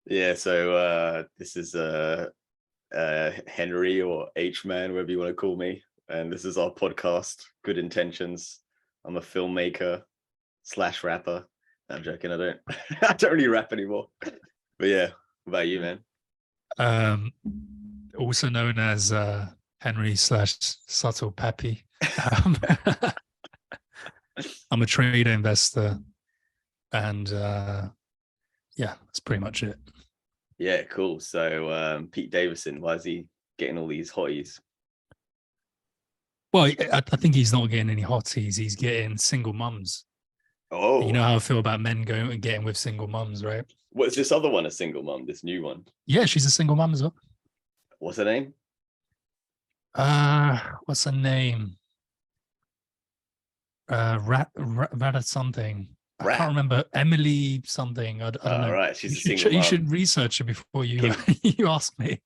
Yeah, so this is Henry or H Man, whatever you want to call me, and this is our podcast, Good Intentions. I'm a filmmaker slash rapper. I'm joking. I don't. I don't really rap anymore. But yeah, what about you, man? Um, Also known as Henry slash Subtle Pappy. Um, I'm a trader investor, and yeah, that's pretty much it. Yeah, cool. So Pete Davidson, why is he getting all these hotties? Well, I think he's not getting any hotties. He's getting single mums. You Oh, know how I feel about men going and getting with single mums, right? what's this other one? A single mum? This new one? Yeah, she's a single mum as well. What's her name? What's her name? Rat something. I can't Rat. remember. Emily something. I don't know. Right, she's a single You mum. should research it before you Kim. you ask me.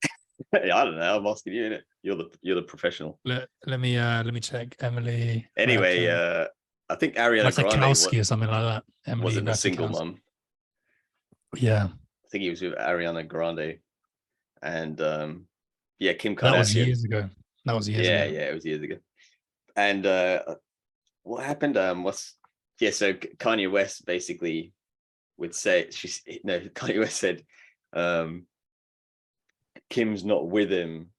Yeah, I don't know. I'm asking you, innit? You're the professional. Let me check. Emily. Anyway, I think Ariana Grande or something like that. Emily wasn't a single mum. Yeah, I think he was with Ariana Grande, and yeah, Kim Kardashian. That was years ago. Yeah, it was years ago. And what happened? So Kanye West basically would say Kanye West said Kim's not with him.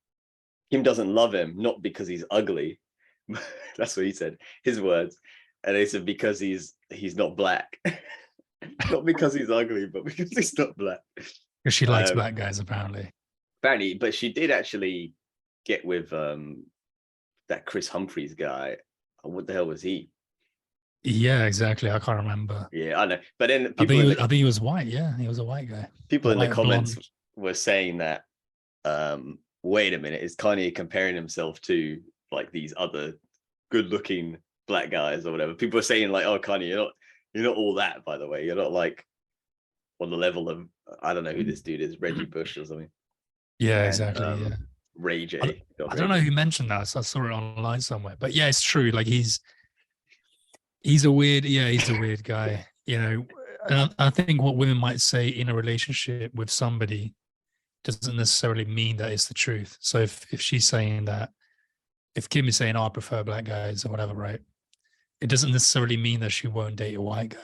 Kim doesn't love him, not because he's ugly. That's what he said, his words. And they said because he's not black. Not because he's ugly, but because he's not black. Because she likes black guys, apparently. Apparently, but she did actually get with that Chris Humphries guy. What the hell was he? Yeah, exactly. I can't remember. Yeah, I know. But then I think he was white. Yeah, he was a white guy. People in the comments were saying that, wait a minute, is Kanye comparing himself to like these other good-looking black guys or whatever? People are saying like, oh, Kanye, you're not all that, by the way. You're not like on the level of, I don't know who this dude is, Reggie Bush or something. Yeah, exactly. Yeah. Ray J. I don't know who mentioned that. So I saw it online somewhere. But yeah, it's true. Like he's a weird guy. You know, and I think what women might say in a relationship with somebody doesn't necessarily mean that it's the truth. So if she's saying that, if Kim is saying, oh, I prefer black guys or whatever, right? It doesn't necessarily mean that she won't date a white guy.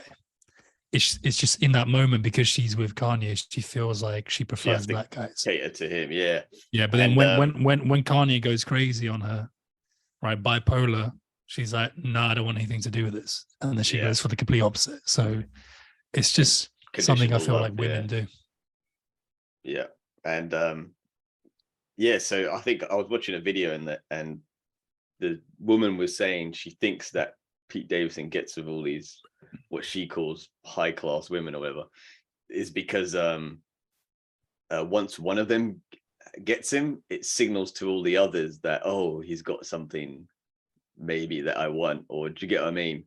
It's just in that moment, because she's with Kanye, she feels like she prefers black guys. Cater to him, yeah. Yeah, but then when Kanye goes crazy on her, right, bipolar, she's like, no, I don't want anything to do with this. And then she goes for the complete opposite. So it's just something I feel like women do. Yeah. And so I think I was watching a video and the woman was saying she thinks that Pete Davidson gets with all these what she calls high class women or whatever is because once one of them gets him, it signals to all the others that, oh, he's got something maybe that I want, or do you get what I mean?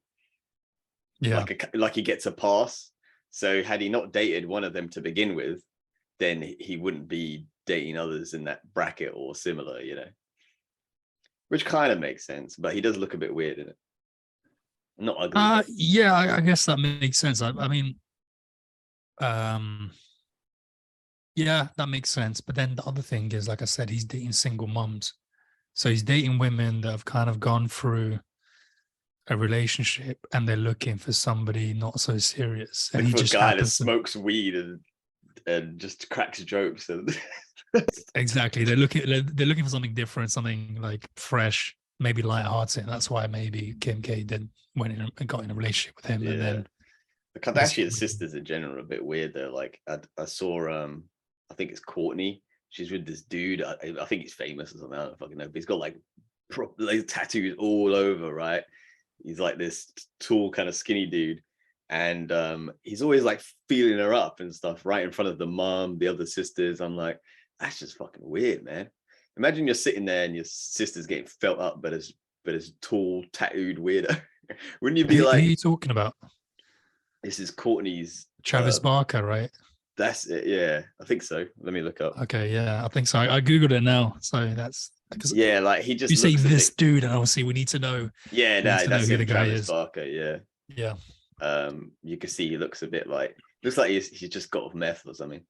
Yeah, like he gets a pass. So had he not dated one of them to begin with, then he wouldn't be dating others in that bracket or similar, you know, which kind of makes sense. But he does look a bit weird in it. Not ugly. Yeah, I guess that makes sense. I mean, yeah, that makes sense. But then the other thing is, like I said, he's dating single mums. So he's dating women that have kind of gone through a relationship and they're looking for somebody not so serious. And he just guy that smokes weed and just cracks jokes. And exactly. They're looking for something different, something like fresh, maybe lighthearted. That's why maybe Kim K went in and got in a relationship with him. Yeah. And then the Kardashian sisters in general are a bit weird though. Like I saw I think it's Courtney. She's with this dude. I think he's famous or something. I don't fucking know. But he's got like tattoos all over, right? He's like this tall, kind of skinny dude. And he's always like feeling her up and stuff right in front of the mom, the other sisters. I'm like, that's just fucking weird, man. Imagine you're sitting there and your sister's getting felt up, but as tall, tattooed weirdo. Wouldn't you be like, who are you talking about? This is Courtney's Travis Barker, right? That's it. Yeah, I think so. Let me look up. Okay, yeah, I think so. I googled it now, so that's yeah. Like he just you say this dude, and obviously we need to know. Yeah, no, that's who the guy Travis is. Barker. Yeah, yeah. You can see he looks a bit like he's just got off meth or something.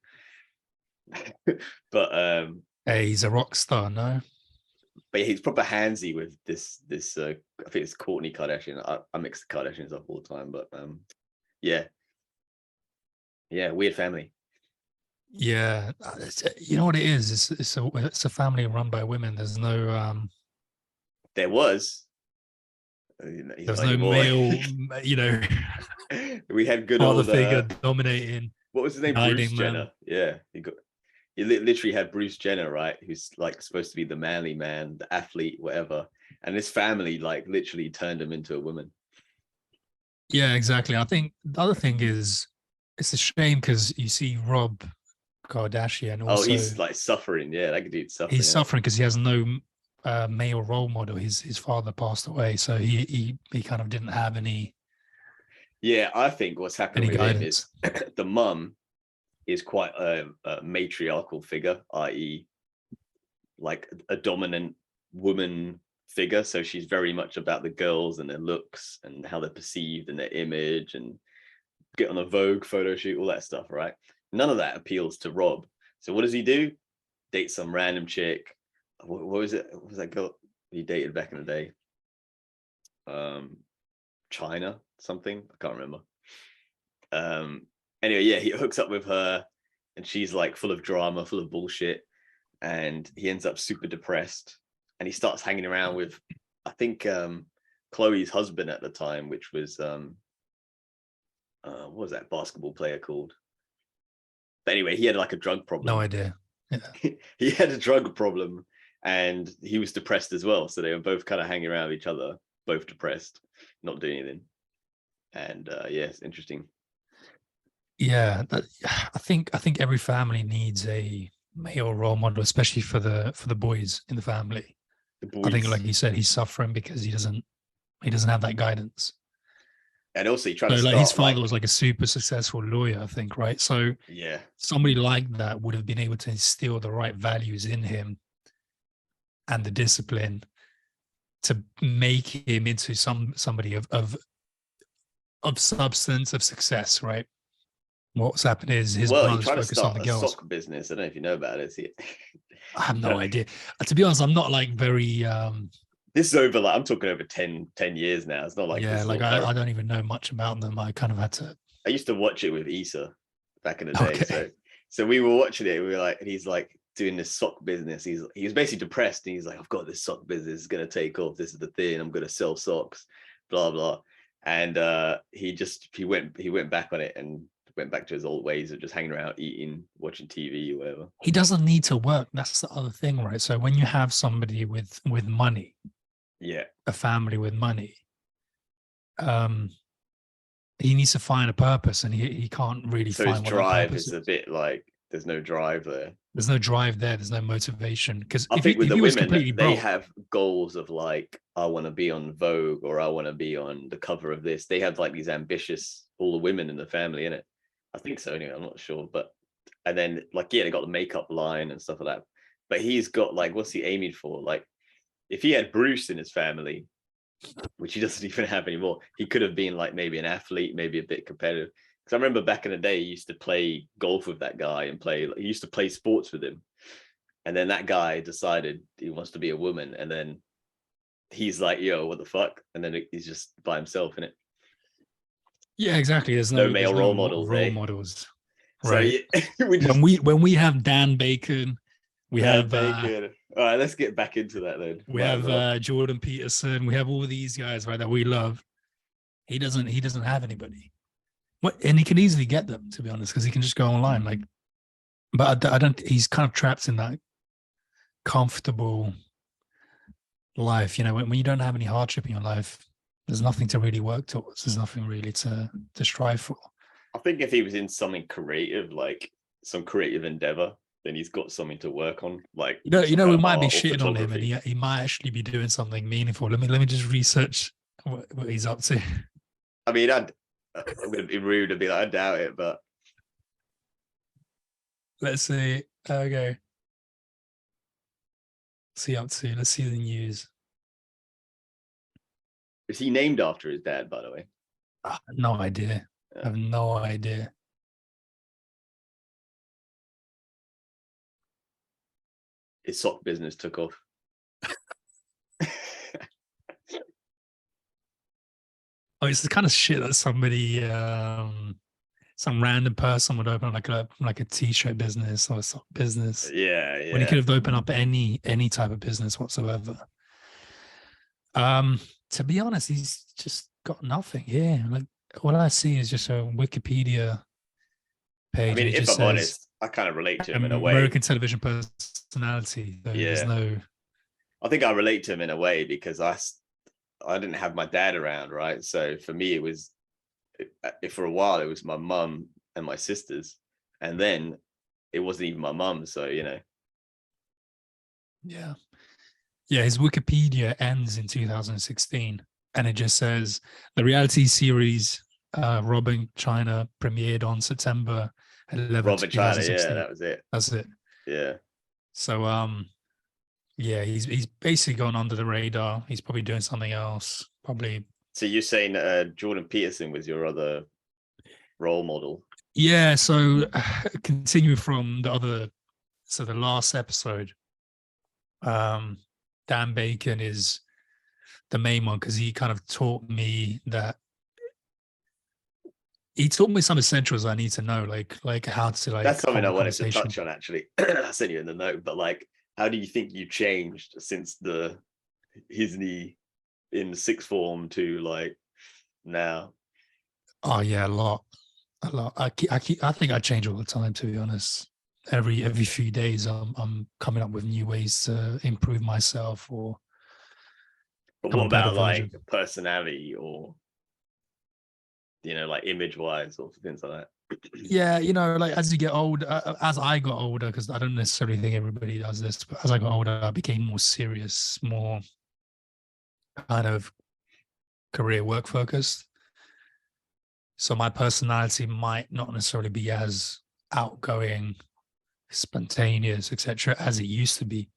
but Hey, he's a rock star, no? he's proper handsy with this I think it's Kourtney Kardashian. I mix the Kardashians up all the time, but yeah, weird family. Yeah, you know what it is? It's a family run by women. There's no There was he's there's not no anymore. male, you know, We had good father old figure dominating, what was his name? Bruce guiding them. Jenner. Yeah, he literally had Bruce Jenner, right? Who's like supposed to be the manly man, the athlete, whatever. And this family like literally turned him into a woman. Yeah, exactly. I think the other thing is it's a shame because you see Rob Kardashian Oh, also he's like suffering. Yeah, that dude's he's suffering. suffering because he has no male role model. His father passed away, so he kind of didn't have Yeah, I think what's happened any with him is guidance. the mum is quite a matriarchal figure, i.e., like a dominant woman figure. So she's very much about the girls and their looks and how they're perceived and their image and get on a Vogue photo shoot, all that stuff, right? None of that appeals to Rob. So what does he do? Date some random chick. What was it? What was that girl he dated back in the day? China something. I can't remember. Anyway, yeah, he hooks up with her and she's like full of drama, full of bullshit. And he ends up super depressed and he starts hanging around with, I think, Chloe's husband at the time, which was, what was that basketball player called? But anyway, he had like a drug problem. No idea. Yeah. He had a drug problem and he was depressed as well. So they were both kind of hanging around with each other, both depressed, not doing anything. And yeah, it's interesting. Yeah, I think every family needs a male role model, especially for the boys in the family. The I think, boys. like you said, he's suffering because he doesn't have that guidance. And also he tried So, to like, his start father like, was like a super successful lawyer, I think, right? So yeah. somebody like that would have been able to instill the right values in him and the discipline to make him into somebody of substance, of success, right? What's happened is his Well, he brother's tried to focused on start the a girls. sock business. I don't know if you know about it. I have no idea. To be honest, I'm not like very This is over like I'm talking over 10 years now. It's not like this yeah, is like all current. I don't even know much about them. I kind of had to I used to watch it with Issa back in the day. okay. So we were watching it. We were like, and he's like doing this sock business. He was basically depressed, and he's like, I've got this sock business. It's gonna take off. This is the thing. I'm gonna sell socks. Blah blah. And he went back on it and went back to his old ways of just hanging around, eating, watching TV or whatever. He doesn't need to work. That's the other thing, right? So when you have somebody with money, Yeah. a family with money, um, he needs to find a purpose, and he can't really So his find what that drive purpose is a is. bit like there's no drive there. There's no drive there. There's no motivation. Because I think with if the he was women, completely they broke, have goals of like, I want to be on Vogue or I want to be on the cover of this. They have like these ambitious, all the women in the family in it. I think so anyway, I'm not sure. But and then like, yeah, they got the makeup line and stuff like that. But he's got like, what's he aiming for? Like, if he had Bruce in his family, which he doesn't even have anymore, he could have been like maybe an athlete, maybe a bit competitive. Because I remember back in the day, he used to play golf with that guy and he used to play sports with him. And then that guy decided he wants to be a woman. And then he's like, yo, what the fuck? And then he's just by himself in it. yeah, exactly. No There's male no role models, role eh? models, So right? yeah, we just When we have Dan Bacon, we Dan have Bacon. All right, let's get back into that then. Might as well. Jordan Peterson, we have all these guys, right, that we love. He doesn't have anybody. What, and he can easily get them, to be honest, because he can just go online. Like, but I don't. He's kind of trapped in that comfortable life. You know, when you don't have any hardship in your life, there's nothing to really work towards. There's nothing really to strive for. I think if he was in something creative, like some creative endeavor, then he's got something to work on, like some We kind of might be art or shitting on him, and photography. he might actually be doing something meaningful. Let me just research what he's up to. I mean, I'm gonna be rude and be like, I doubt it, but Let's see. Okay. See up to. Let's see the news. is he named after his dad, by the way? No idea. I have no idea. his sock business took off. Oh, it's the kind of shit that somebody, some random person would open like a t-shirt business or a sock business Yeah, when he yeah. could have opened up any type of business whatsoever. To be honest, he's just got nothing. Yeah, like what I see is just a Wikipedia page. I mean, and it if just I'm says honest, I kind of relate to him in a way. American television personality. So there's Yeah. no. I think I relate to him in a way because I didn't have my dad around, right? So for me, it was for a while it was my mum and my sisters, and then it wasn't even my mum. So Yeah. Yeah, his Wikipedia ends in 2016, and it just says the reality series Robbing China premiered on September 11th, Robert China, 2016. yeah, that was it. That's it. Yeah. So yeah, he's basically gone under the radar. He's probably doing something else. Probably. So you're saying Jordan Peterson was your other role model? Yeah. So continue from the last episode. Dan Bacon is the main one because he kind of taught me some essentials I need to know, like how to That's something I hold a wanted to conversation. touch on actually. I sent you in the note, but like, how do you think you changed since his knee in sixth form to like now? Oh yeah, a lot. I think I change all the time, to be honest. Every few days, I'm coming up with new ways to improve myself or But become what a better about version. like personality or like image wise or things like that? Yeah, like as you get older, as I got older, because I don't necessarily think everybody does this, but as I got older, I became more serious, more kind of career work focused. So my personality might not necessarily be as outgoing, spontaneous, etc., as it used to be.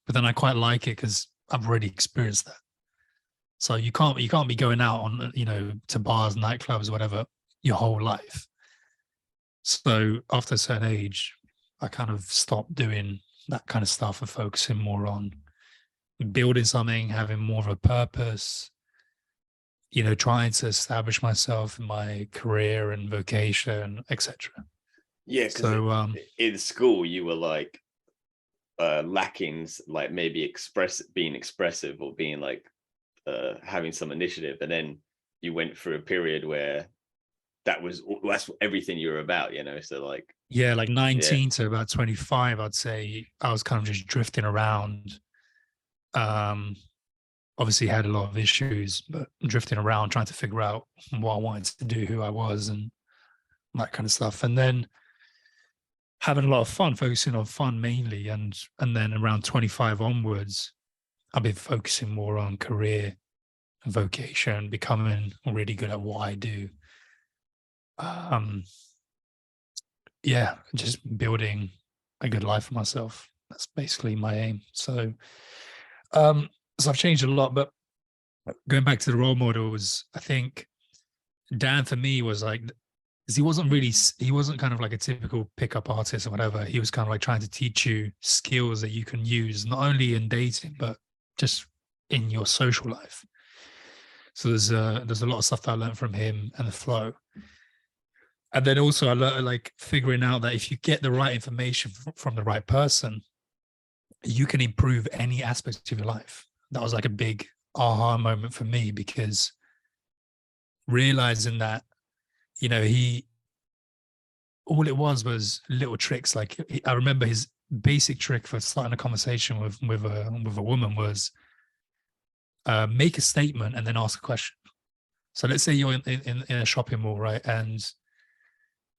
But then I quite like it because I've already experienced that. So you can't be going out on to bars, nightclubs, whatever, your whole life. So after a certain age, I kind of stopped doing that kind of stuff and focusing more on building something, having more of a purpose, trying to establish myself in my career and vocation, etc. Yeah, because So in school you were like lacking, like maybe being expressive or being like having some initiative, and then you went through a period where that's everything you were about, so like yeah, like 19 to about 25, I'd say I was kind of just drifting around. Obviously had a lot of issues, but drifting around trying to figure out what I wanted to do, who I was, and that kind of stuff. And then having a lot of fun, focusing on fun mainly. And then around 25 onwards, I've been focusing more on career and vocation, becoming really good at what I do. Yeah, just building a good life for myself. That's basically my aim. So I've changed a lot, but going back to the role models, I think Dan for me was like, because he wasn't kind of like a typical pickup artist or whatever. He was kind of like trying to teach you skills that you can use not only in dating but just in your social life. So there's a lot of stuff that I learned from him and the flow. And then also I learned like figuring out that if you get the right information from the right person, you can improve any aspect of your life. That was like a big aha moment for me, because realizing that, all it was little tricks. Like I remember his basic trick for starting a conversation with a woman was make a statement and then ask a question. So let's say you're in a shopping mall, right? And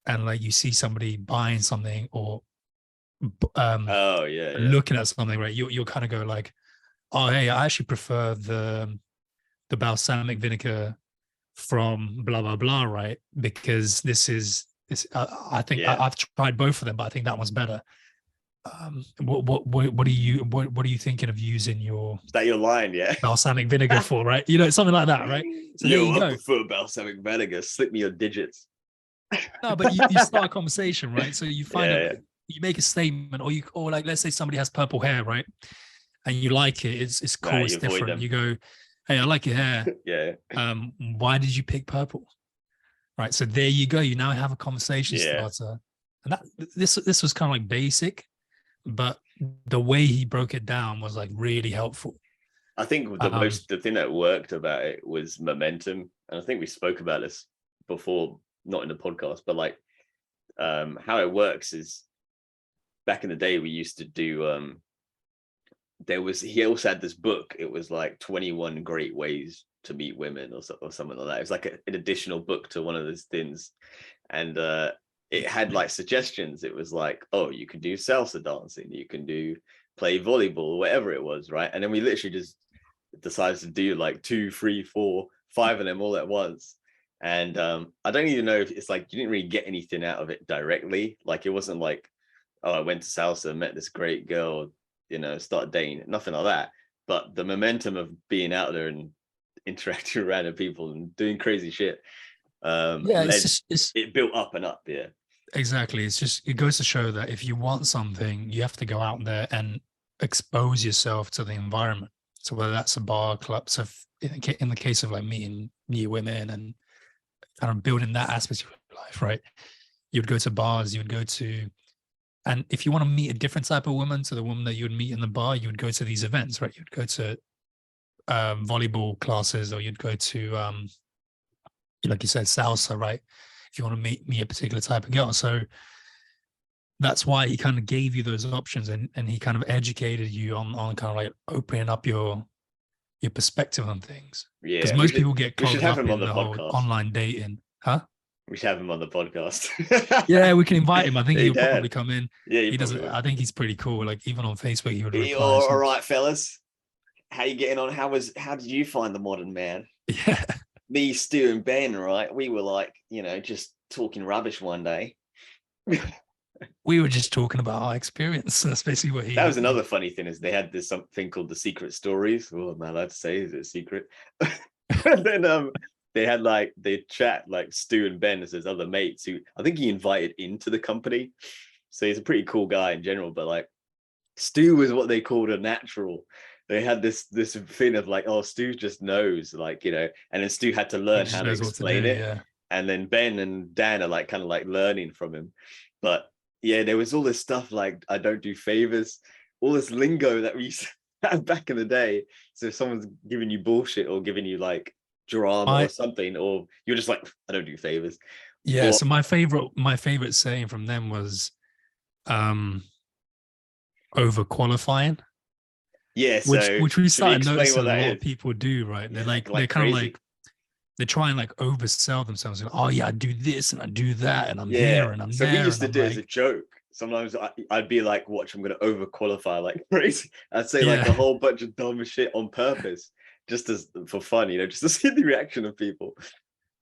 like you see somebody buying something or looking at something, right? You'll kind of go like, oh, hey, I actually prefer the balsamic vinegar from blah blah blah, right? Because this I think I've tried both of them, but I think that one's better. What are you thinking of using your is that your line? Yeah, balsamic vinegar for, right? Something like that, right? So there you go. I prefer balsamic vinegar. Slip me your digits. No, but you start a conversation, right? So you find you make a statement, or like, let's say somebody has purple hair, right? And you like it, it's cool, Nah, it's you avoid different. them. You go, hey, I like your hair. Yeah. Why did you pick purple? Right. So there you go. You now have a conversation Yeah. starter. And that this was kind of like basic, but the way he broke it down was like really helpful. I think the thing that worked about it was momentum. And I think we spoke about this before, not in the podcast, but like how it works is, back in the day we used to do he also had this book. It was like 21 great ways to meet women or something like that. It was like an additional book to one of those things. And it had like suggestions. It was like, oh, you can do salsa dancing, you can play volleyball, whatever it was, right? And then we literally just decided to do like 2, 3, 4, 5 of them all at once. And I don't even know if it's like you didn't really get anything out of it directly. Like it wasn't like, oh, I went to salsa, met this great girl, start dating, nothing like that. But the momentum of being out there and interacting with random people and doing crazy shit, it built up and up. Yeah, exactly. It goes to show that if you want something, you have to go out there and expose yourself to the environment. So whether that's a bar, club, so in the case of like meeting new women and kind of building that aspect of your life, right? You'd go to bars, and if you want to meet a different type of woman to the woman that you would meet in the bar, you would go to these events, right? You'd go to volleyball classes, or you'd go to, like you said, salsa, right? If you want to meet a particular type of girl. So that's why he kind of gave you those options, and he kind of educated you on kind of like opening up your perspective on things. Yeah, because most people get we should clogged have up him on in the the whole podcast. online dating, huh? We should have him on the podcast. Yeah, we can invite him. I think He he'll can. probably come in. Yeah, He doesn't. I think he's pretty cool. Like even on Facebook, he would reply. All right, fellas. How you getting on? How did you find the modern man? Yeah. Me, Stu, and Ben, right? We were like, just talking rubbish one day. We were just talking about our experience. That's basically what he. That was another funny thing, is they had this something called the secret stories. Oh, am I allowed to say? Is it a secret? And then they had like they chat like Stu and Ben as his other mates, who I think he invited into the company. So he's a pretty cool guy in general, but like Stu was what they called a natural. They had this thing of like, oh, Stu just knows, like, and then Stu had to learn how to explain it. Yeah. And then Ben and Dan are like kind of like learning from him. But yeah, there was all this stuff like, I don't do favors, all this lingo that we used to have back in the day. So if someone's giving you bullshit or giving you like drama or something, or you're just like, I don't do favors. Yeah. So my favorite saying from them was overqualifying. Yeah, so which we started noticing a lot of people do, right? They're like they're kind of like, they try and like oversell themselves. Like, oh yeah, I do this and I do that and I'm here and I'm there. So we used to do it as a joke. Sometimes I'd be like, watch, I'm going to overqualify like crazy. I'd say like a whole bunch of dumb shit on purpose, just for fun, just to see the reaction of people.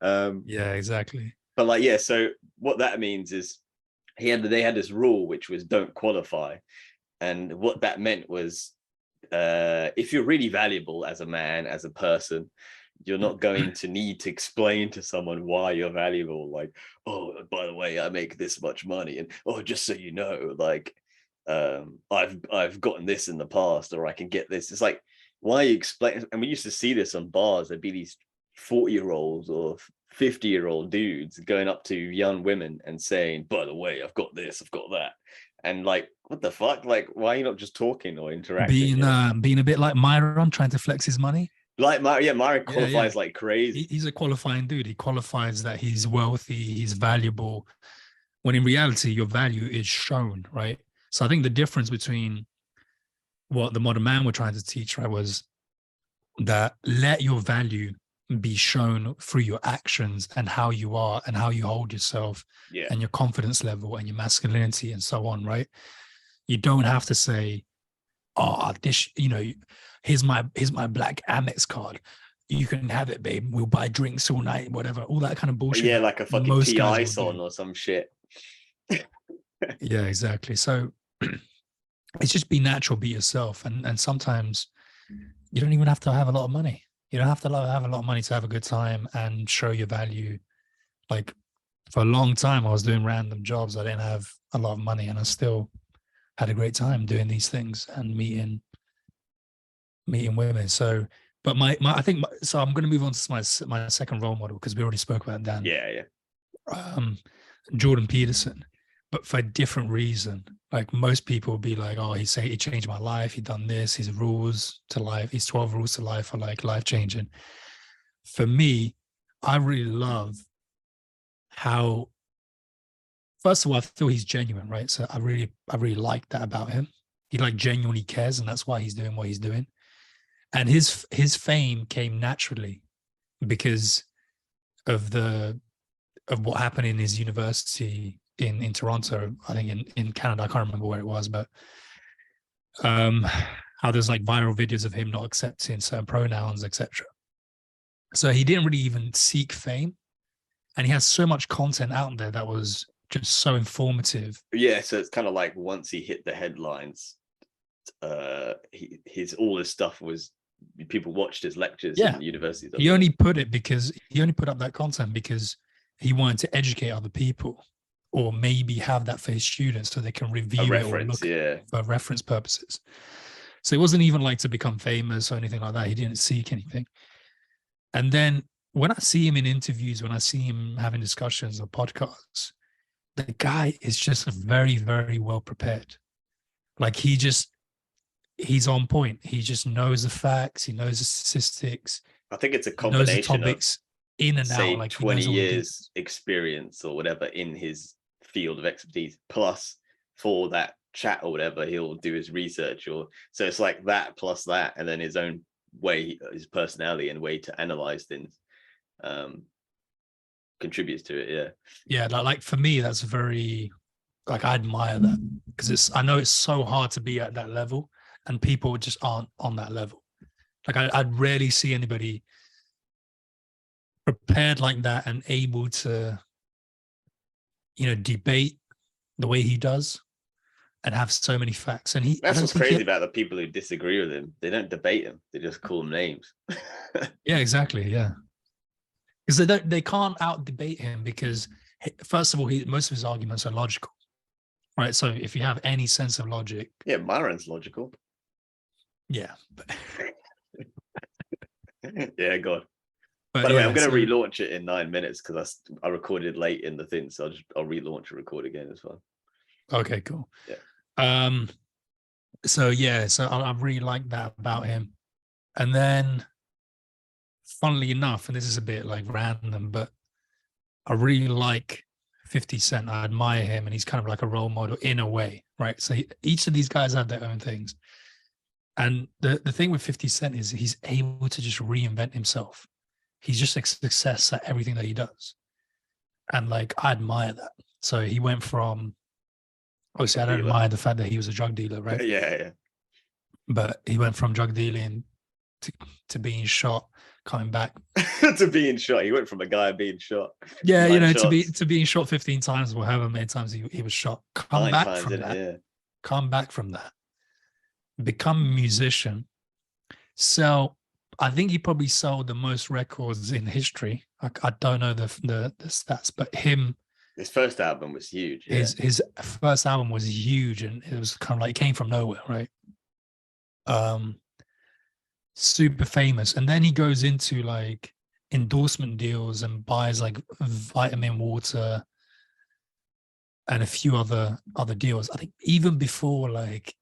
Yeah, exactly. But like, yeah, so what that means is they had this rule, which was don't qualify. And what that meant was, if you're really valuable as a man, as a person, you're not going to need to explain to someone why you're valuable. Like, oh, by the way, I make this much money, and oh, just so you know, like, I've gotten this in the past, or I can get this. It's like, why you explain? And we used to see this on bars. There'd be these 40-year-olds or 50-year-old dudes going up to young women and saying, by the way, I've got this, I've got that. And like, what the fuck? Like, why are you not just talking or interacting? Being a bit like Myron, trying to flex his money. Like Myron qualifies like crazy. He's a qualifying dude. He qualifies that he's wealthy, he's valuable, when in reality, your value is shown, right? So I think the difference between what the modern man were trying to teach, right, was that let your value be shown through your actions and how you are and how you hold yourself, and your confidence level and your masculinity and so on, right? You don't have to say, oh, this, here's my black Amex card, you can have it, babe, we'll buy drinks all night, whatever, all that kind of bullshit. Yeah, like a fucking PI on or some shit. Yeah, exactly. So it's just be natural, be yourself. And sometimes you don't even have to have a lot of money. You don't have to have a lot of money to have a good time and show your value. Like, for a long time, I was doing random jobs. I didn't have a lot of money, and I still had a great time doing these things and meeting women. So, but so I'm going to move on to my second role model, because we already spoke about Dan. Yeah. Jordan Peterson, but for a different reason. Like most people would be like, oh, he changed my life. He done this. His rules to life. His 12 rules to life are like life changing. For me, I really love how, first of all, I feel he's genuine, right? So I really like that about him. He like genuinely cares, and that's why he's doing what he's doing. And his fame came naturally because of what happened in his university in Toronto, I think in Canada. I can't remember where it was, but how there's like viral videos of him not accepting certain pronouns, etc. So he didn't really even seek fame, and he has so much content out there that was just so informative. Yeah, so it's kind of like once he hit the headlines, all his stuff was, people watched his lectures in universities. He only put up that content because he wanted to educate other people, or maybe have that for his students so they can review it or look for reference purposes. So it wasn't even like to become famous or anything like that. He didn't seek anything. And then when I see him in interviews, when I see him having discussions or podcasts, the guy is just very, very well prepared. Like he's on point. He just knows the facts. He knows the statistics. I think it's a combination of topics in and say out, like 20 years experience or whatever in his field of expertise, plus for that chat or whatever, he'll do his research, or so it's like that plus that, and then his own way, his personality and way to analyze things contributes to it. Yeah, like for me, that's very, like, I admire that, because I know it's so hard to be at that level, and people just aren't on that level. Like I'd rarely see anybody prepared like that and able to, debate the way he does and have so many facts. And that's what's crazy about the people who disagree with him. They don't debate him, they just call him names. Yeah, exactly. Yeah, because they can't out debate him, because first of all, most of his arguments are logical, right? So if you have any sense of logic, Myron's logical. Yeah. Yeah, God. By the way, I'm going to relaunch it in 9 minutes, because I recorded late in the thing, so I'll relaunch and record again as well. Okay, cool. Yeah. So I really like that about him. And then, funnily enough, and this is a bit like random, but I really like 50 Cent. I admire him, and he's kind of like a role model in a way, right? So each of these guys have their own things. And the thing with 50 Cent is he's able to just reinvent himself. He's just a success at everything that he does. And like, I admire that. So he went from, obviously I don't admire the fact that he was a drug dealer, right? Yeah. But he went from drug dealing to being shot, coming back. To being shot. He went from a guy being shot. Yeah, to being shot 15 times or however many times he was shot. Come back from that. Become a musician. So I think he probably sold the most records in history. I don't know the stats, but his first album was huge. Yeah. His first album was huge, and it was kind of like, it came from nowhere, right? Super famous. And then he goes into like endorsement deals and buys like vitamin water and a few other deals. I think even before like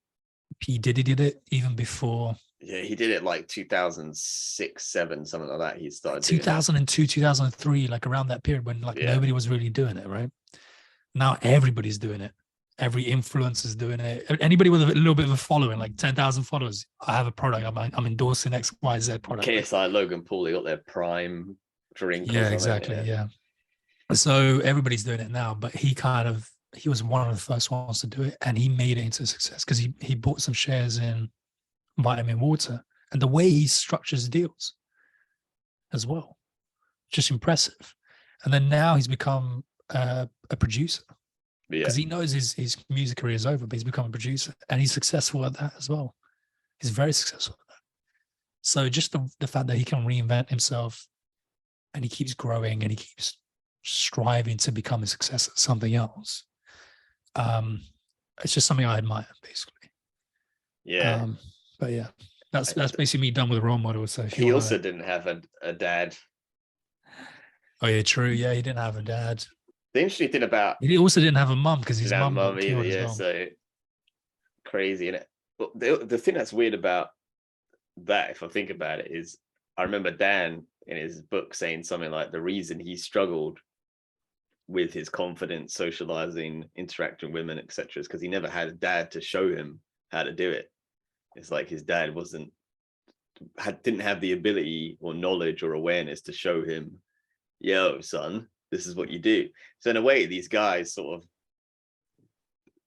P. Diddy did it, even before. Yeah, he did it like 2006, 7, something like that. He started 2002, 2003, like around that period when nobody was really doing it, right? Now everybody's doing it. Every influencer's doing it. Anybody with a little bit of a following, like 10,000 followers, I have a product. I'm endorsing XYZ product. KSI, Logan Paul, they got their prime drink. Yeah, exactly. Yeah. So everybody's doing it now, but he was one of the first ones to do it, and he made it into a success because he bought some shares in vitamin water, and the way he structures deals as well, just impressive. And then now he's become a producer, because he knows his music career is over, but he's become a producer, and he's successful at that as well. He's very successful at that. So just the fact that he can reinvent himself, and he keeps growing, and he keeps striving to become a success at something else. It's just something I admire, basically. Yeah. But yeah, that's basically me done with a role model. So if you He want also didn't have a dad. oh yeah, true. Yeah, he didn't have a dad. The interesting thing about He also didn't have a mum because his didn't have a mum mum got either, killed as yeah. well. So crazy, innit? But the thing that's weird about that, if I think about it, is I remember Dan in his book saying something like the reason he struggled with his confidence, socializing, interacting with women, etc., is because he never had a dad to show him how to do it. It's like his dad didn't have the ability or knowledge or awareness to show him, yo, son, this is what you do. So in a way, these guys sort of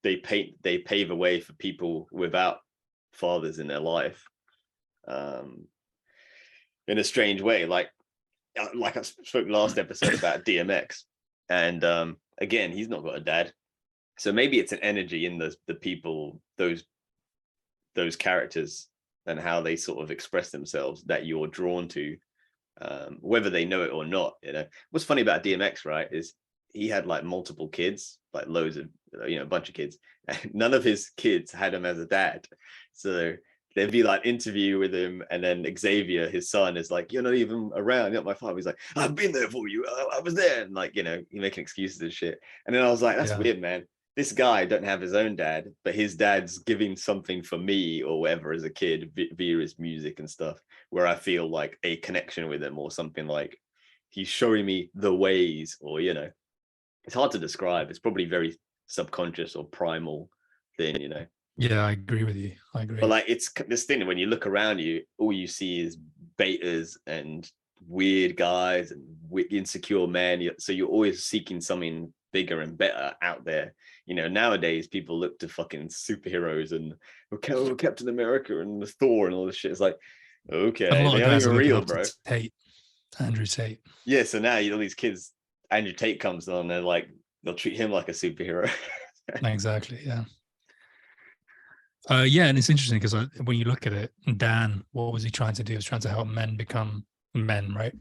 they pave a way for people without fathers in their life, in a strange way. Like I spoke last episode about DMX, and again, he's not got a dad, so maybe it's an energy in the people, those characters, and how they sort of express themselves that you're drawn to, whether they know it or not. You know, what's funny about DMX, right, is he had like multiple kids, like loads of, a bunch of kids, and none of his kids had him as a dad. So there'd be like interview with him, and then Xavier, his son, is like, "You're not even around. You're not my father." He's like, "I've been there for you. I was there," and like, he making excuses and shit. And then I was like, "That's weird, man. This guy don't have his own dad, but his dad's giving something for me or whatever as a kid via his music and stuff, where I feel like a connection with him, or something like he's showing me the ways, or it's hard to describe. It's probably very subconscious or primal thing. Yeah, I agree with you. I agree. But like, it's this thing, when you look around you, all you see is betas and weird guys and insecure men. So you're always seeking something bigger and better out there. Nowadays people look to fucking superheroes and Captain America and Thor and all this shit. It's like, okay, a lot they of aren't guys even are looking real, up bro. to Andrew Tate. Yeah, so now all these kids, Andrew Tate comes on, and like they'll treat him like a superhero. Exactly. Yeah. Yeah, and it's interesting because when you look at it, Dan, what was he trying to do? He was trying to help men become men, right?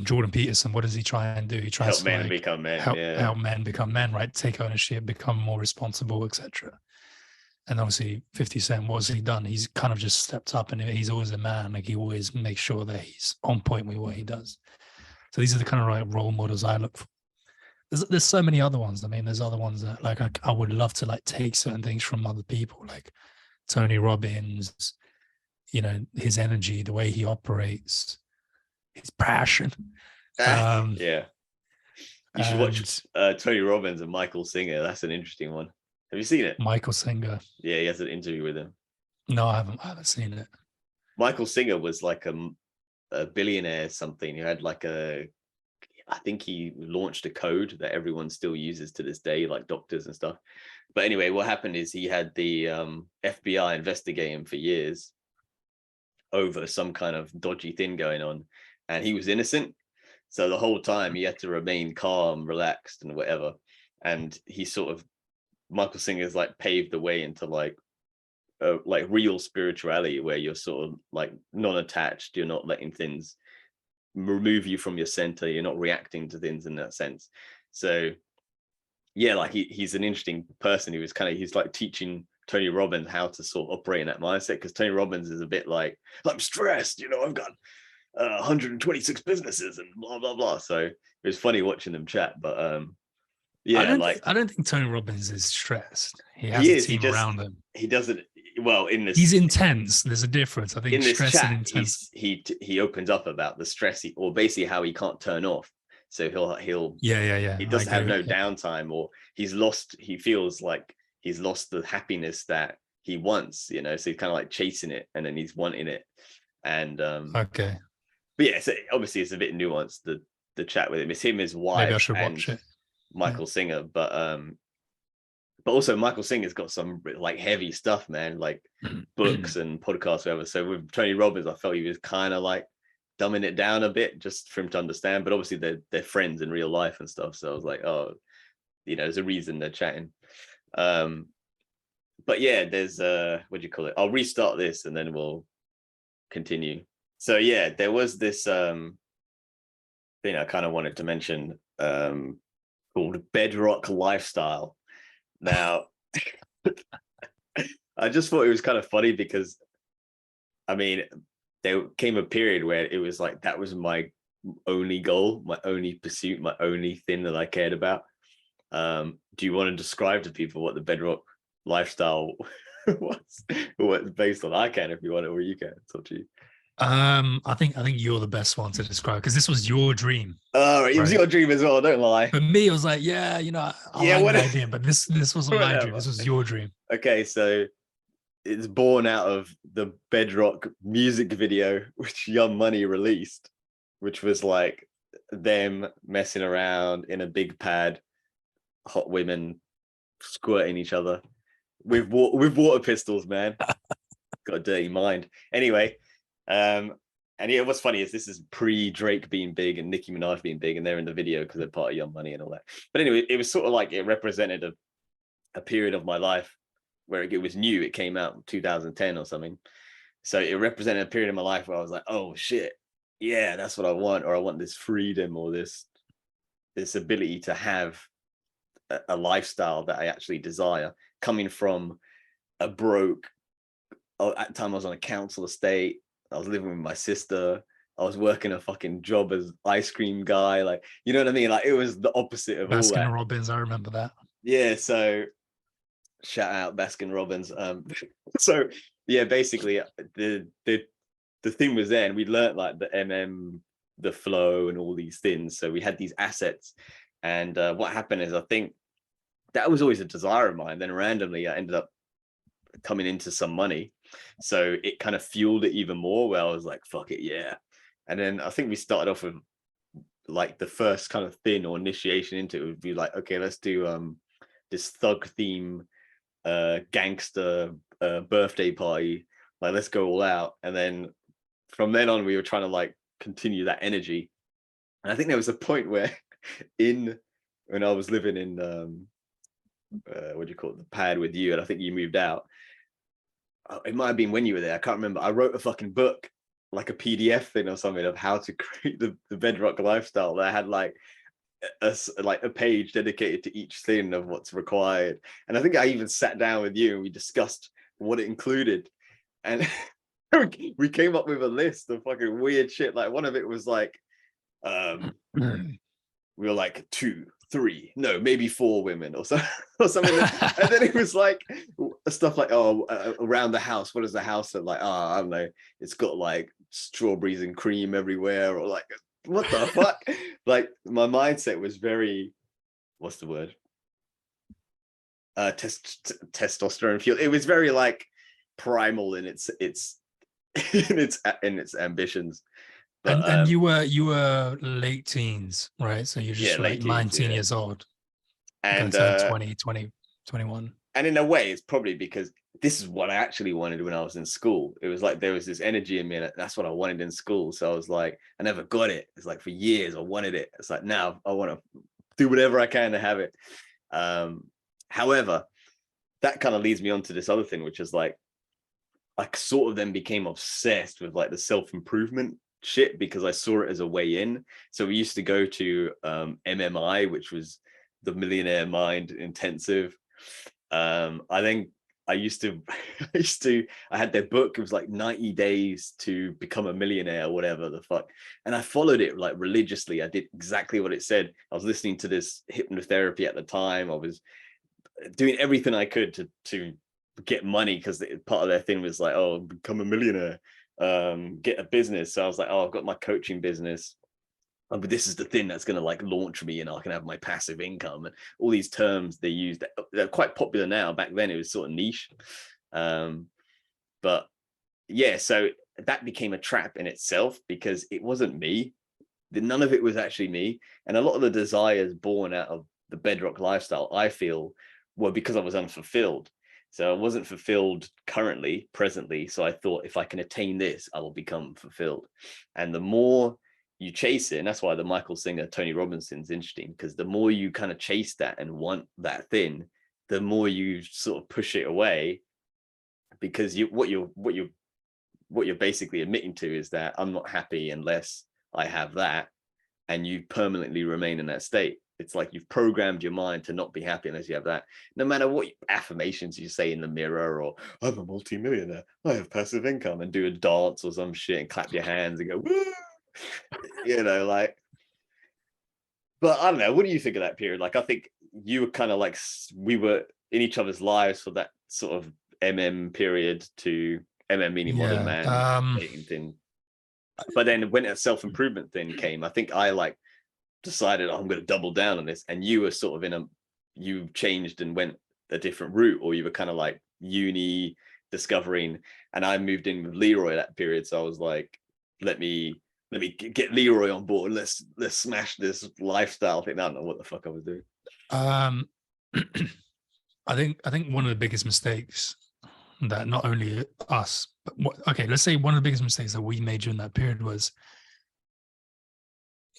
Jordan Peterson, what does he try and do? He tries Help to men become men. help men become men, right? Take ownership, become more responsible, etc. And obviously 50 Cent, what's he done? He's kind of just stepped up, and he's always a man. Like, he always makes sure that he's on point with what he does. So these are the kind of like role models I look for. There's so many other ones. I mean, there's other ones that like I would love to like take certain things from other people, like Tony Robbins, his energy, the way he operates, his passion. Yeah. You should watch Tony Robbins and Michael Singer. That's an interesting one. Have you seen it? Michael Singer. Yeah, he has an interview with him. No, I haven't seen it. Michael Singer was like a billionaire something. He had like I think he launched a code that everyone still uses to this day, like doctors and stuff. But anyway, what happened is he had the FBI investigate him for years over some kind of dodgy thing going on, and he was innocent. So the whole time he had to remain calm, relaxed, and whatever. And Michael Singer's like paved the way into like real spirituality, where you're sort of like non-attached. You're not letting things remove you from your center. You're not reacting to things in that sense. So yeah, like he's an interesting person. He's like teaching Tony Robbins how to sort of operate in that mindset, because Tony Robbins is a bit like, I'm stressed, I've got 126 businesses and blah blah blah. So it was funny watching them chat. But yeah, I don't think Tony Robbins is stressed. He has a team around him. He doesn't. Well, he's intense. There's a difference. I think in this stress chat, and intense. he opens up about the stress, or basically how he can't turn off. So he'll yeah. He doesn't have no downtime, or he feels like he's lost the happiness that he wants. So he's kind of like chasing it, and then he's wanting it. And okay. But yeah, so obviously it's a bit nuanced, the chat with him. It's him, his wife, maybe I should watch it. Michael Singer. But also Michael Singer's got some like heavy stuff, man, like books and podcasts, whatever. So with Tony Robbins, I felt he was kind of like dumbing it down a bit just for him to understand. But obviously they're friends in real life and stuff. So I was like, oh, there's a reason they're chatting. But yeah, there's what do you call it? I'll restart this and then we'll continue. So yeah, there was this thing I kind of wanted to mention called Bedrock Lifestyle. Now, I just thought it was kind of funny because, I mean, there came a period where it was like that was my only goal, my only pursuit, my only thing that I cared about. Do you want to describe to people what the Bedrock Lifestyle was? What based on? I can if you want it, or you can. It's up to you. I think you're the best one to describe because this was your dream. Oh, it was Right? your dream as well. Don't lie. For me, it was like, yeah, you know, I Yeah, like what? the idea, but this wasn't my dream. Whatever. This was your dream. Okay, so it's born out of the Bedrock music video which Young Money released, which was like them messing around in a big pad, hot women squirting each other with water pistols, man. Got a dirty mind. Anyway, and yeah, what's funny is this is pre-Drake being big and Nicki Minaj being big, and they're in the video because they're part of Young Money and all that. But anyway, it was sort of like it represented a period of my life where it was new. It came out in 2010 or something. So it represented a period of my life where I was like, oh shit, yeah, that's what I want, or I want this freedom or this ability to have a lifestyle that I actually desire, coming from a broke, at the time I was on a council estate, I was living with my sister, I was working a fucking job as ice cream guy, like, you know what I mean? Like it was the opposite of all Baskin that. Robbins, I remember that. Yeah, so shout out Baskin Robbins. So yeah, basically the thing was then we learned like the the flow and all these things. So we had these assets, and what happened is I think that was always a desire of mine. Then randomly I ended up coming into some money, so it kind of fueled it even more. Where I was like, "Fuck it, yeah." And then I think we started off with like the first kind of thing or initiation into it would be like, okay, let's do this thug theme gangster birthday party, like let's go all out. And then from then on we were trying to like continue that energy. And I think there was a point where when I was living in what do you call it, the pad with you, and I think you moved out. It might have been when you were there, I can't remember. I wrote a fucking book, like a PDF thing or something, of how to create the Bedrock Lifestyle. That had like a page dedicated to each thing of what's required. And I think I even sat down with you and we discussed what it included, and we came up with a list of fucking weird shit. Like one of it was like we were like 2, 3, no, maybe 4 women or something. And then it was like stuff like, around the house, what does the house look like? I don't know, it's got like strawberries and cream everywhere, or like, what the fuck? Like my mindset was very, what's the word? Testosterone fuel. It was very like primal in its in its ambitions. But, and you were late teens, right? So you're just like 19 years old. And 20, 21. And in a way, it's probably because this is what I actually wanted when I was in school. It was like there was this energy in me, and that's what I wanted in school. So I was like, I never got it. It's like for years I wanted it. It's like now I want to do whatever I can to have it. However, that kind of leads me on to this other thing, which is like I sort of then became obsessed with like the self-improvement shit because I saw it as a way in. So we used to go to MMI, which was the Millionaire Mind Intensive. I had their book. It was like 90 days to become a millionaire or whatever the fuck. And I followed it like religiously. I did exactly what it said. I was listening to this hypnotherapy at the time. I was doing everything I could to get money, because part of their thing was like, oh, become a millionaire, get a business. So I was like, oh, I've got my coaching business, but this is the thing that's going to like launch me and I can have my passive income, and all these terms they use that they're quite popular now. Back then it was sort of niche. But yeah, so that became a trap in itself because it wasn't me. None of it was actually me. And a lot of the desires born out of the Bedrock Lifestyle, I feel, were because I was unfulfilled. So I wasn't fulfilled presently. So I thought if I can attain this, I will become fulfilled. And the more you chase it, and that's why the Michael Singer, Tony Robinson's interesting, because the more you kind of chase that and want that thing, the more you sort of push it away, because what you're basically admitting to is that I'm not happy unless I have that, and you permanently remain in that state. it's like you've programmed your mind to not be happy unless you have that. No matter what affirmations you say in the mirror, or I'm a multi-millionaire, I have passive income, and do a dance or some shit and clap your hands and go, woo! You know, like, but I don't know. What do you think of that period? Like, I think you were kind of like, we were in each other's lives for that sort of period to meaning modern man dating thing. But then when a self-improvement thing came, I think I like decided, oh, I'm going to double down on this. And you were sort of you changed and went a different route, or you were kind of like uni discovering, and I moved in with Leroy that period. So I was like, let me get Leroy on board. Let's smash this lifestyle thing. I don't know what the fuck I was doing. I think one of the biggest mistakes that not only us, but let's say one of the biggest mistakes that we made during that period was,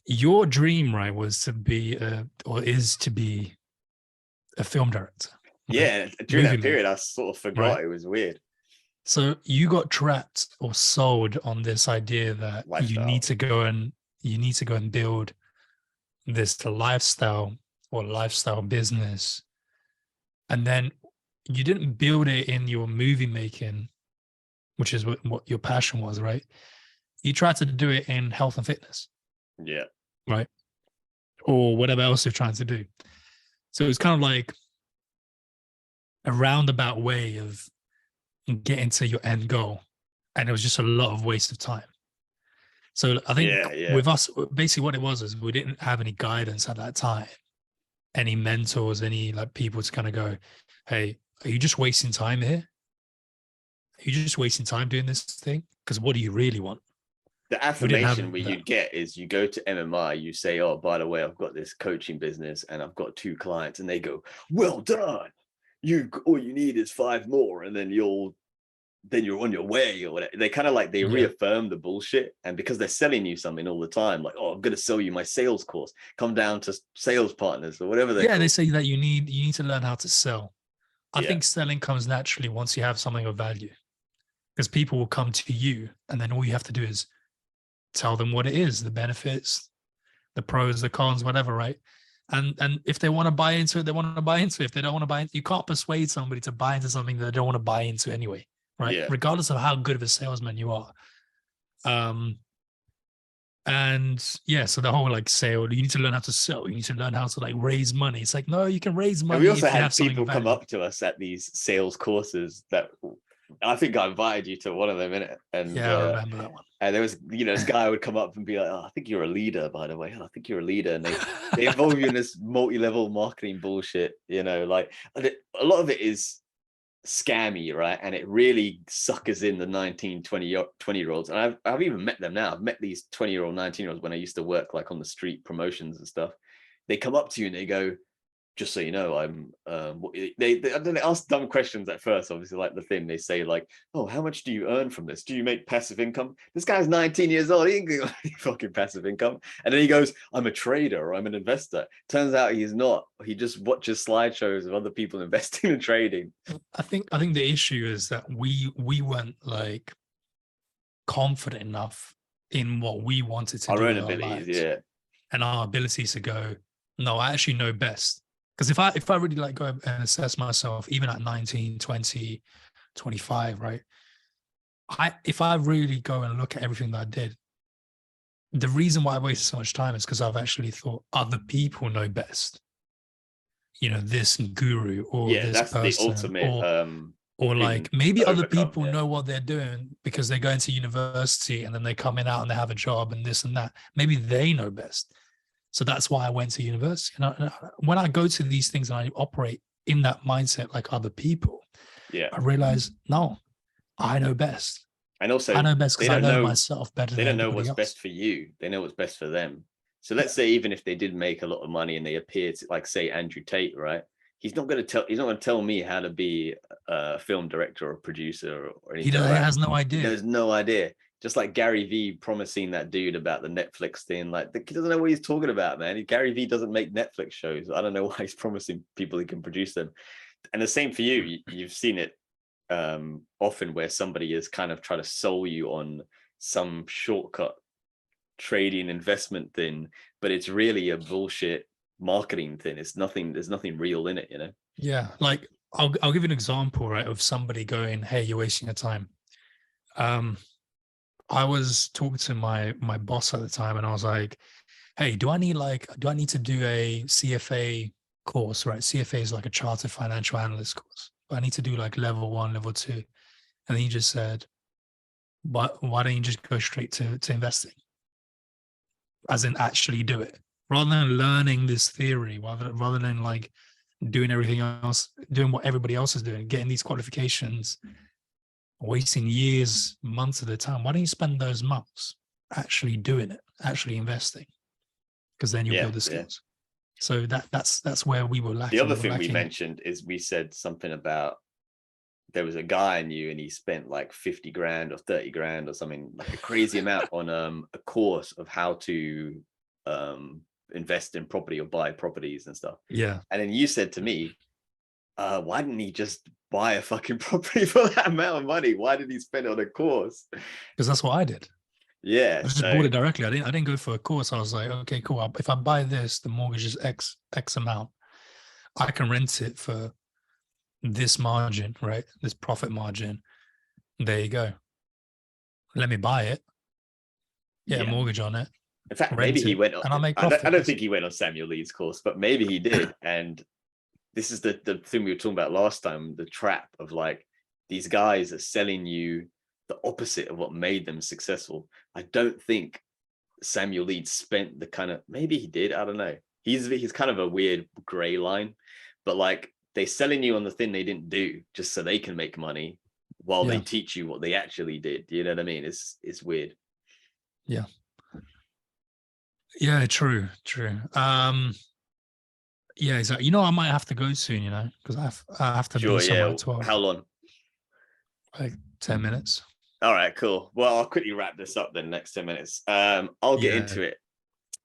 your dream, right, was to be is to be a film director. Right? Yeah, during that period, I sort of forgot. Right? It was weird. So you got trapped or sold on this idea that lifestyle. you need to go and build this lifestyle or lifestyle business, and then you didn't build it in your movie making, which is what your passion was, right? You tried to do it in health and fitness. Yeah. Right. Or whatever else you're trying to do. So it's kind of like a roundabout way of getting to your end goal. And it was just a lot of waste of time. So I think with us, basically what it was is we didn't have any guidance at that time, any mentors, any like people to kind of go, hey, are you just wasting time here? Are you just wasting time doing this thing? Because what do you really want? The affirmation you'd get is, you go to MMI, you say, oh, by the way, I've got this coaching business and I've got 2 clients, and they go, well done. All you need is 5 more, and then you're on your way, or whatever. They kind of like, they reaffirm the bullshit. And because they're selling you something all the time, like, oh, I'm going to sell you my sales course, come down to Sales Partners or whatever they say that you need to learn how to sell. I think selling comes naturally once you have something of value, because people will come to you, and then all you have to do is tell them what it is, the benefits, the pros, the cons, whatever, right? And if they want to buy into it, they want to buy into it. If they don't want to buy into it, you can't persuade somebody to buy into something that they don't want to buy into anyway, right? Yeah. Regardless of how good of a salesman you are. So the whole like sale, you need to learn how to sell, you need to learn how to like raise money. It's like, no, you can raise money. And we also had people come up to us at these sales courses that, I think I invited you to one of them, innit? And I remember that one. And there was, this guy would come up and be like, oh, I think you're a leader, by the way. Oh, I think you're a leader. And they involve you in this multi-level marketing bullshit, like a lot of it is scammy, right? And it really suckers in the 19, 20-year-olds. And I've even met them now. I've met these 20-year-old, 19-year-olds when I used to work like on the street promotions and stuff. They come up to you and they go, just so you know, I'm they ask dumb questions at first, obviously, like the thing they say, like, oh, how much do you earn from this? Do you make passive income? This guy's 19 years old, he ain't got any fucking passive income. And then he goes, I'm a trader, or I'm an investor. Turns out he's not. He just watches slideshows of other people investing and trading. I think the issue is that we weren't like confident enough in what we wanted to do, our own abilities, and our abilities to go, no, I actually know best. Because if I really like go and assess myself, even at 19, 20, 25, right? If I really go and look at everything that I did, the reason why I wasted so much time is because I've actually thought other people know best. This guru or this that's person, the ultimate, or like maybe other people know what they're doing because they're going to university and then they come out and they have a job and this and that. Maybe they know best. So that's why I went to university. And when I go to these things and I operate in that mindset like other people, I realize, no, I know best. And also, I know best because I know myself better than everybody else. They don't know what's best for you. They know what's best for them. So let's say even if they did make a lot of money and they appear to, like, say, Andrew Tate, right? He's not going to tell me how to be a film director or a producer or anything. He has no idea. He has no idea. Just like Gary Vee promising that dude about the Netflix thing. Like, he doesn't know what he's talking about, man. Gary Vee doesn't make Netflix shows. I don't know why he's promising people he can produce them. And the same for you. You've seen it often where somebody is kind of trying to sell you on some shortcut trading investment thing, but it's really a bullshit marketing thing. It's nothing, there's nothing real in it, you know? Yeah. Like I'll give you an example, right, of somebody going, "Hey, you're wasting your time." I was talking to my boss at the time, and I was like, "Hey, do I need to do a CFA course, right? CFA is like a chartered financial analyst course. I need to do like level 1, level 2." And then he just said, why don't you just go straight to investing? As in actually do it. Rather than learning this theory, rather than like doing everything else, doing what everybody else is doing, getting these qualifications, wasting years, months of the time. Why don't you spend those months actually doing it, actually investing? Because then you'll Yeah, build the yeah. skills. So that's where we were The lacking. other We were thing we lacking. mentioned is we said something about there was a guy I knew and he spent like 50 grand or 30 grand or something, like a crazy amount on a course of how to invest in property or buy properties and stuff. Yeah. And then you said to me, why didn't he just buy a fucking property for that amount of money? Why did he spend it on a course? Because that's what I did. Yeah, I just bought it directly. I didn't go for a course. I was like, okay, cool. If I buy this, the mortgage is X amount. I can rent it for this margin, right? This profit margin. There you go. Let me buy it. Get a yeah. mortgage on it. In fact, maybe Rent he it, went on, and I'll make I profit. don't think he went on Samuel Lee's course, but maybe he did. And this is the thing we were talking about last time, the trap of like, these guys are selling you the opposite of what made them successful. I don't think Samuel Lee spent the kind of, maybe he did, I don't know. He's kind of a weird gray line, but like they selling you on the thing they didn't do just so they can make money while they teach you what they actually did. You know what I mean? It's weird. Yeah. Yeah, true. Yeah, exactly. You know, I might have to go soon, you know, because I have to Sure, be somewhere yeah. at 12. How long? Like 10 minutes. All right, cool. Well, I'll quickly wrap this up then, next 10 minutes. I'll get into it.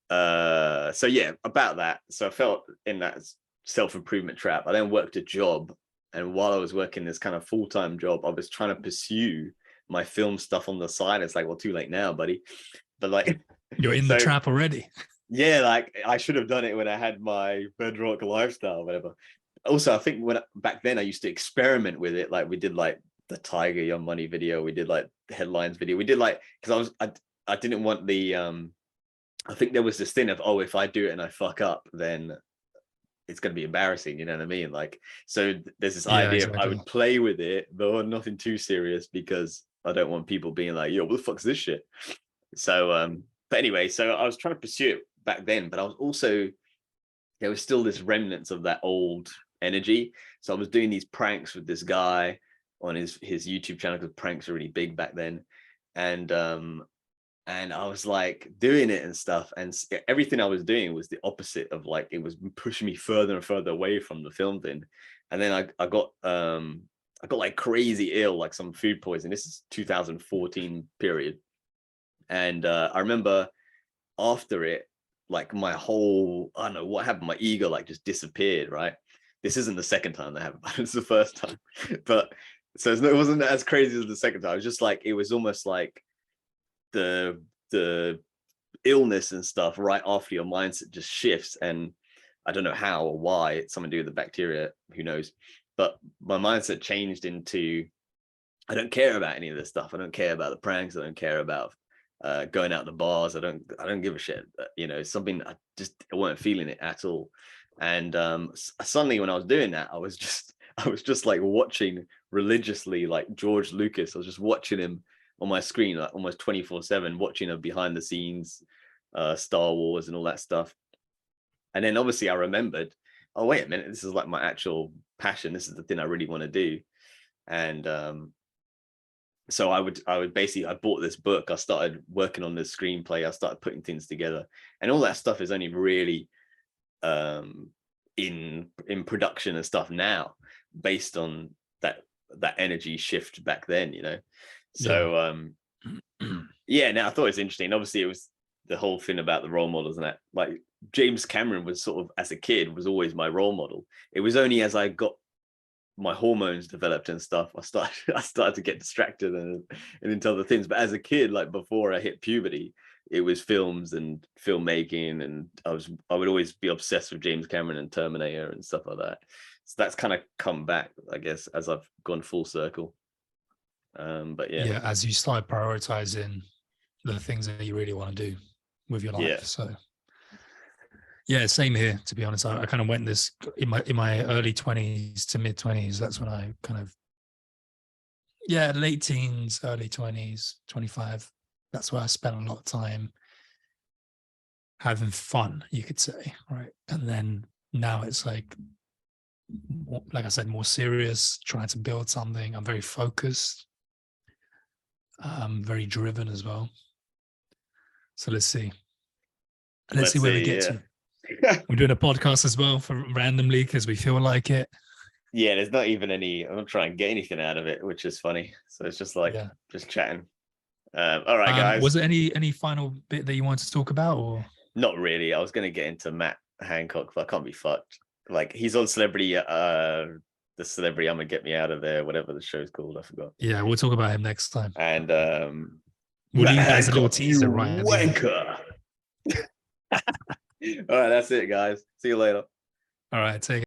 So yeah, about that. So I felt in that self-improvement trap. I then worked a job, and while I was working this kind of full-time job, I was trying to pursue my film stuff on the side. It's like, well, too late now, buddy. But like, you're in the trap already. Yeah, like I should have done it when I had my bedrock lifestyle, whatever. Also, I think back then I used to experiment with it. Like we did like the Tiger Young Money video, we did like the headlines video, we did like, because I didn't want the I think there was this thing of, oh, if I do it and I fuck up, then it's going to be embarrassing, you know what I mean? Like, so there's this idea of I would play with it, but nothing too serious, because I don't want people being like, yo, what the fuck's this shit? So but anyway, so I was trying to pursue it back then, but I was also, there was still this remnants of that old energy. So I was doing these pranks with this guy on his YouTube channel, because pranks are really big back then. And I was like doing it and stuff, and everything I was doing was the opposite of, like, it was pushing me further and further away from the film thing. And then I got like crazy ill, like some food poisoning. This is 2014 period. And I remember after it, like my whole, I don't know what happened, my ego like just disappeared, right? This isn't the second time that happened, it's the first time. But so it wasn't as crazy as the second time. It was just like, it was almost like the illness and stuff right after your mindset just shifts. And I don't know how or why, it's something to do with the bacteria, who knows. But my mindset changed into, I don't care about any of this stuff. I don't care about the pranks. I don't care about going out to bars. I don't give a shit. You know, something I weren't feeling it at all. And suddenly when I was doing that, I was just like watching religiously, like George Lucas. I was just watching him on my screen, like almost 24/7, watching a behind the scenes Star Wars and all that stuff. And then obviously I remembered, oh, wait a minute, this is like my actual passion. This is the thing I really want to do. And so I would basically, I bought this book, I started working on this screenplay, I started putting things together, and all that stuff is only really in production and stuff now, based on that energy shift back then, you know. So yeah, now I thought it's interesting. Obviously it was the whole thing about the role models and that, like James Cameron was sort of, as a kid, was always my role model. It was only as I got my hormones developed and stuff, I started to get distracted and into other things. But as a kid, like before I hit puberty, it was films and filmmaking, and I would always be obsessed with James Cameron and Terminator and stuff like that. So that's kind of come back, I guess, as I've gone full circle. But yeah, as you start prioritizing the things that you really want to do with your life. Yeah. So yeah, same here, to be honest. I kind of went this in my early 20s to mid 20s. That's when I kind of, late teens, early 20s, 25. That's where I spent a lot of time having fun, you could say, right? And then now it's like I said, more serious, trying to build something. I'm very focused, very driven as well. So let's see. Let's see where we get to. We're doing a podcast as well for randomly because we feel like it. Yeah, there's not even any. I'm not trying to get anything out of it, which is funny. So it's just like just chatting. All right, guys. Was there any final bit that you wanted to talk about, or not really? I was going to get into Matt Hancock, but I can't be fucked. Like, he's on Celebrity. The Celebrity, I'm gonna get me out of there. Whatever the show's called, I forgot. Yeah, we'll talk about him next time. And we'll leave that as a little teaser, right? Wanker. All right, that's it, guys. See you later. All right, take